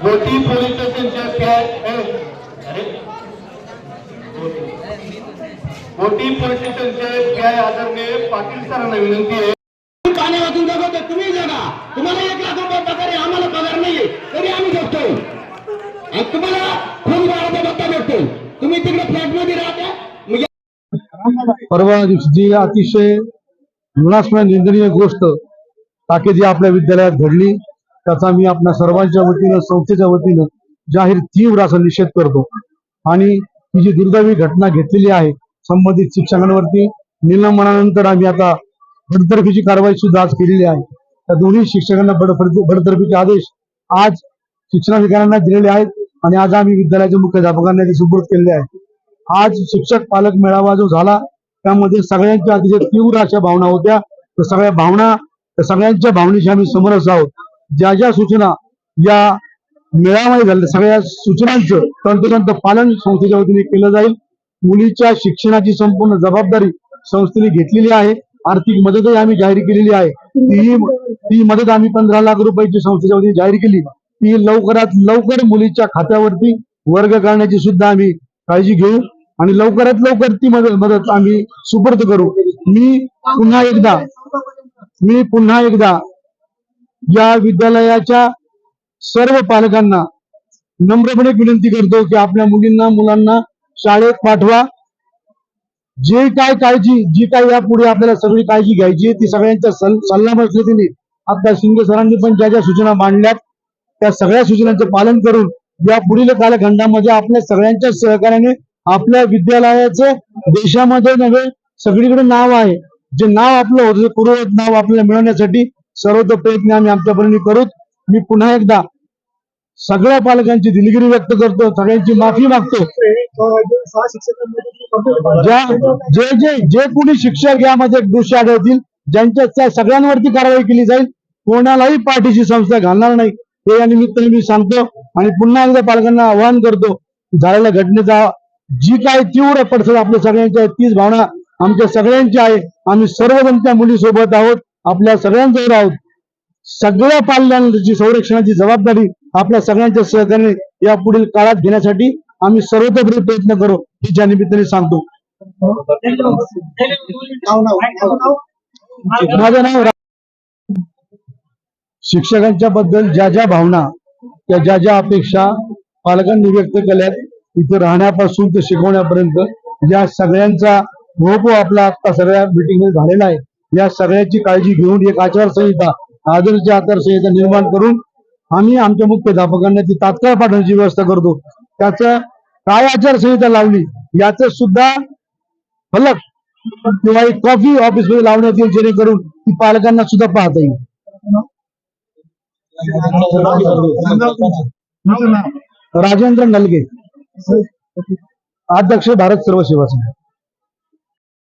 गोटी पोलीस स्टेशनचे पीआय गोटी पोलीस स्टेशनचे पीआय आदरणीय पाटील सरांना विनंती आहे. पाणी वाचून जगवतो, तुम्ही जगा. तुम्हाला 1 लाख रुपये पगार आहे, आम्हाला पगार नाहीये, तरी आम्ही जगतो. आणि तुम्हाला खूप गाळाचा भत्ता भेटतो. तुम्ही तिकडे फ्लॅटमध्ये राहता. परवा दिवशी अतिशय विनाशमय निंदनीय गोष्ट ताकेजी आपल्या विद्यालयात घडली, त्याचा मी आपल्या सर्वांच्या वतीनं संस्थेच्या वतीनं जाहीर तीव्र असा निषेध करतो. आणि ही जी दुर्दैवी घटना घेतलेली आहे संबंधित शिक्षकांवरती, निलंबनानंतर आम्ही आता बडतर्फीची कारवाई सुद्धा आज केलेली आहे. त्या दोन्ही शिक्षकांना बडतर्फीचे आदेश आज शिक्षणाधिकाऱ्यांना दिलेले आहेत आणि आज आम्ही विद्यालयाच्या मुख्याध्यापकांना ते सुपूर्द केलेले आहेत. आज शिक्षक पालक मेळावा जो झाला त्यामध्ये सगळ्यांच्या अतिशय तीव्र अशा भावना होत्या. सगळ्यांच्या भावनेशी आम्ही समरस आहोत. ज्या ज्या सूचना या मेळाव्यामध्ये झाल्या सगळ्या सूचनांचं तंतोतंत पालन संस्थेच्या वतीने केलं जाईल. मुलीच्या शिक्षणाची संपूर्ण जबाबदारी संस्थेने घेतलेली आहे. आर्थिक मदतही आम्ही जाहीर केलेली आहे. ती मदत आम्ही 15 लाख रुपयाची संस्थेच्या वतीने जाहीर केली. ती लवकरात लवकर मुलीच्या खात्यावरती वर्ग करण्याची सुद्धा आम्ही काळजी घेऊ आणि लवकरात लवकर ती मदत आम्ही सुपूर्द करू. मी पुन्हा एकदा या विद्यालयाच्या सर्व पालकांना नम्रपणे विनंती करतो की आपल्या मुलांना शाळेत पाठवा. जी काय यापुढे आपल्याला सगळी काळजी घ्यायची ती सगळ्यांच्या सल्लामसलतीने आता शिंदे सरांनी पण ज्या ज्या सूचना मांडल्यात त्या सगळ्या सूचनांचं पालन करून या पुढील कालखंडामध्ये आपल्या सगळ्यांच्या सहकार्याने आपल्या विद्यालयाचं देशामध्ये नव्हे सगळीकडे नाव आहे. जे नाव आपलं होतं पूर्ववत नाव आपल्याला मिळवण्यासाठी सर्वत्र प्रयत्न आम्ही आमच्यापर्यंत करू. मी पुन्हा एकदा सगळ्या पालकांची दिलगिरी व्यक्त करतो, सगळ्यांची माफी मागतो. जे कोणी शिक्षक यामध्ये दोषी आढळतील ज्यांच्या सगळ्यांवरती कारवाई केली जाईल. कोणालाही पाठीची संस्था घालणार नाही हे या निमित्ताने मी सांगतो. आणि पुन्हा एकदा पालकांना आवाहन करतो झालेल्या घटनेचा जी काय तीव्र पडसाद आपल्या सगळ्यांच्या तीच भावना आमच्या सगळ्यांची आहे. आम्ही सर्वजण त्या मुलीसोबत आहोत, आपल्या सगळ्यांजवळ आहोत. सगळ्या पालकांची संरक्षणाची जबाबदारी आपल्या सगळ्यांच्या सहकार्याने या पुढील काळात घेण्यासाठी आम्ही सर्वतोपरी प्रयत्न करू ही ज्या निमित्ताने सांगतो. माझं नाव शिक्षकांच्या बद्दल ज्या ज्या भावना त्या ज्या ज्या अपेक्षा पालकांनी व्यक्त केल्यात इथे राहण्यापासून ते शिकवण्यापर्यंत या सगळ्यांचा मोह आपला आता सगळ्या मीटिंग झालेला आहे. या सगळ्याची काळजी घेऊन एक आचारसंहिता आदर्श आचारसंहिता निर्माण करून आम्ही आमच्या मुख्याध्यापकांना ती तात्काळ पाठवण्याची व्यवस्था करतो. त्याचं काय आचारसंहिता लावली याच सुद्धा फलक किंवा एक कॉपी ऑफिस मध्ये लावण्यात येईल जेणेकरून ती पालकांना सुद्धा पाहता येईल. राजेंद्र नलगे, अध्यक्ष भारत सर्व सेवा संघ.